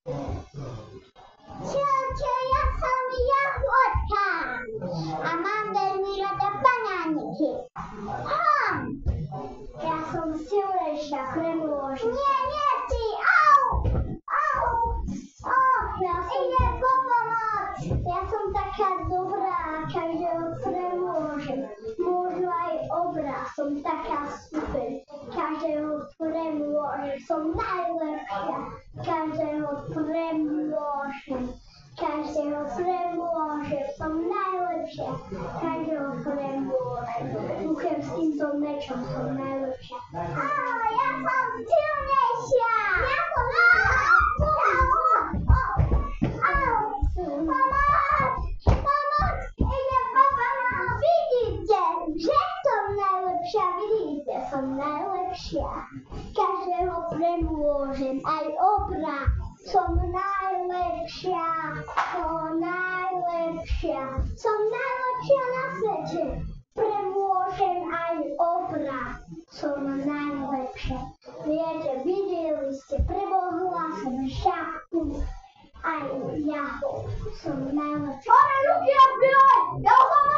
Čaute, ja som Jahodka a mám veľmi rada banániky. Ja som Silvešta Kremlôža. Nie, ty, au! Ja som po pomoc. Ja som taká dobrá, každého premôžem. Možno aj obraz, som taká super. Každého premôžem, som najlepšia. Každého premôžem. Každého premôžem, som najlepšia. Každého premôžem. Dúchem s týmto mečom som najlepšia. Ja som silnejšia. Ja som Pomoc! Ide papa na vidíte, že som najlepšia, vidíte, som najlepšia. Každého premôžem, aj obraz. Som najlepšia, som najlepšia na svete. Premôžem aj obraz, som najlepšia. Viete, videli ste, prebohla som šachtu, aj Jahodu, som najlepšia. Ruky a ja som